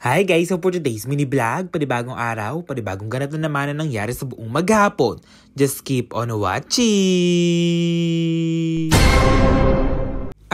Hi guys! So for today's mini vlog, panibagong araw, panibagong ganap na naman ang nangyari sa buong maghapon. Just keep on watching!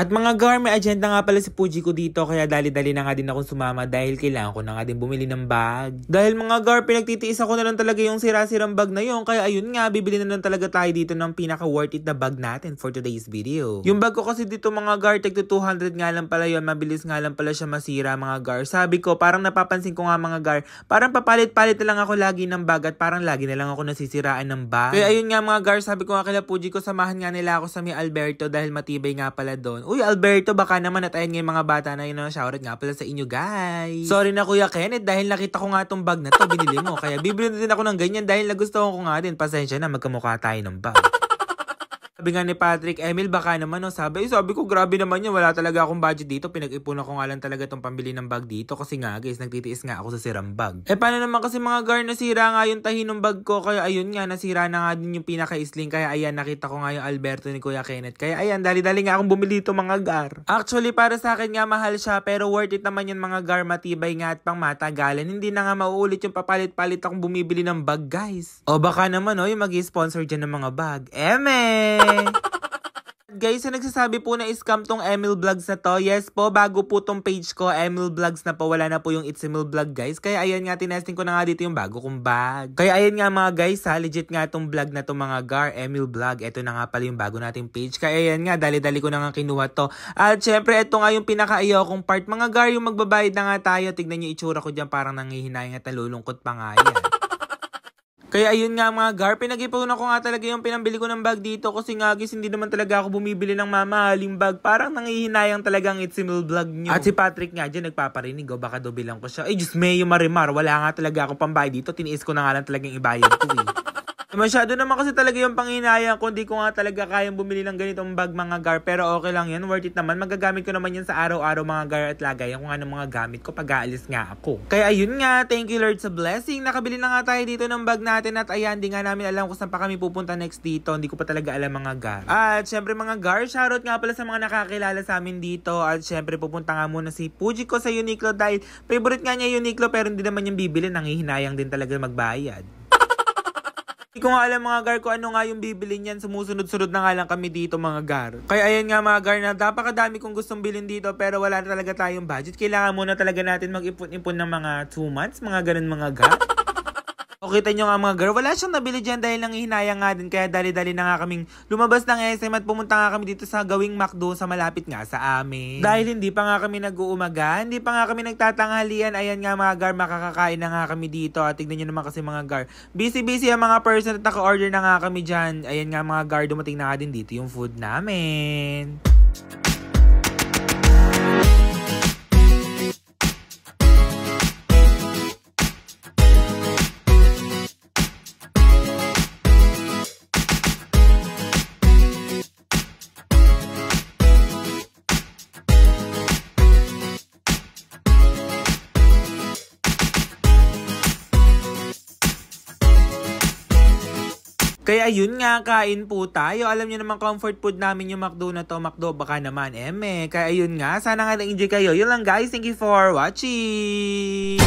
At mga gar, may agenda nga pala si Puji ko dito kaya dali-dali na nga din akong sumama dahil kailangan ko na nga din bumili ng bag. Dahil mga gar, pinagtitiis ako na lang talaga yung sira-sirang bag na yun kaya ayun nga, bibili na lang talaga tayo dito ng pinaka-worth it na bag natin for today's video. Yung bag ko kasi dito mga gar, tagto 200 nga lang pala yun, mabilis nga lang pala siya masira mga gar. Sabi ko, parang napapansin ko nga mga gar, parang papalit-palit na lang ako lagi ng bag at parang lagi na lang ako nasisiraan ng bag. Kaya ayun nga mga gar, sabi ko nga kila Puji ko, samahan nga nila ako sa may Alberto dahil matibay nga pala doon. Uy, Alberto, baka naman at ayun nga yung mga bata na yun, shoutout nga pala sa inyo, guys. Sorry na Kuya Kenneth dahil nakita ko nga tong bag na to, binili mo. Kaya bibili na din ako ng ganyan dahil nagustuhan ko nga din. Pasensya na, magkamukha tayo ng bag. Sabi nga ni Patrick, Emil, baka naman, no? Sabi ko, grabe naman yan. Wala talaga akong budget dito. Pinag-ipunan ko nga lang talaga itong pambili ng bag dito. Kasi nga, guys, nagtitiis nga ako sa sirang bag. Paano naman kasi mga gar, nasira nga yung tahi ng bag ko. Kaya ayun nga, nasira na nga din yung pinaka-isling. Kaya ayan, nakita ko nga yung Alberto ni Kuya Kenneth. Kaya ayan, dali-dali nga akong bumili ito mga gar. Actually, para sa akin nga, mahal siya. Pero worth it naman yan mga gar. Matibay nga at pang matagalan. Hindi na nga mauulit yung papalit-palit akong bumibili ng bag, guys. O baka naman, yung mag-sponsor dyan ng mga bag. Guys, so nagsasabi po na scam tong Emil Vlogs na to. Yes po, bago po tong page ko, Emil Vlogs na po. Wala na po yung It's Emil Vlog, guys. Kaya ayan nga, tinesting ko na nga dito yung bago kong bag. Kaya ayan nga mga guys, legit nga tong vlog na to mga gar, Emil Vlog. Ito na nga pala yung bago nating page. Kaya ayan nga, dali-dali ko na nga kinuha to. At syempre, ito nga yung pinaka-ayaw kong part. Mga gar, yung magbabayad na nga tayo. Tignan nyo itsura ko dyan, parang nangihinayang at nalulungkot pa nga yan. Kaya ayun nga mga gar, pinag-ipunan ko nga talaga yung pinambili ko ng bag dito kasi nga guys, hindi naman talaga ako bumibili ng mamahaling bag. Parang nangihinayang talagang It's Emil Vlog nyo. At si Patrick nga dyan nagpaparinig, baka daw bilang ko siya. Diyos meyo marimar, wala nga talaga akong pambayad dito, tiniis ko na nga lang talagang ibayad ko Masyado naman kasi talaga yung panghinayang ko, hindi ko nga talaga kayang bumili ng ganitong bag mga gar. Pero okay lang yan, worth it naman. Magagamit ko naman yan sa araw-araw mga gar at lagayan ko nga ng mga gamit ko pag aalis nga ako. Kaya ayun nga, thank you Lord sa blessing. Nakabili na nga tayo dito ng bag natin at ayan, di nga namin alam kung saan pa kami pupunta next dito. Hindi ko pa talaga alam mga gar. At syempre mga gar, shoutout nga pala sa mga nakakilala sa amin dito. At syempre pupunta nga muna si Puji ko sa Uniqlo dahil favorite nga niya Uniqlo pero hindi naman yung bibili, nangihinayang din talaga magbayad. Hindi ko nga alam mga gar kung ano nga yung bibili niyan. Sumusunod-sunod na nga lang kami dito mga gar. Kaya ayan nga mga gar na napakadami kong gustong bilhin dito pero wala na talaga tayong budget. Kailangan muna talaga natin mag-ipon-ipon ng mga 2 months, mga ganun mga gar. O kita nyo nga mga gar, wala siyang nabili dyan dahil nangihinayang nga din. Kaya dali-dali na nga kaming lumabas ng SM at pumunta nga kami dito sa gawing McDo sa malapit nga sa amin. Dahil hindi pa nga kami nag-uumaga, hindi pa nga kami nagtatanghalian. Ayan nga mga gar, makakakain na nga kami dito. At tignan nyo naman kasi mga gar, busy-busy ang mga person at naka-order na nga kami dyan. Ayan nga mga gar, dumating na nga din dito yung food namin. Kaya ayun nga, kain po tayo. Alam niyo naman comfort food namin yung McDo na to. McDo baka naman, Kaya ayun nga, sana nga na-enjoy kayo. Yun lang guys, thank you for watching!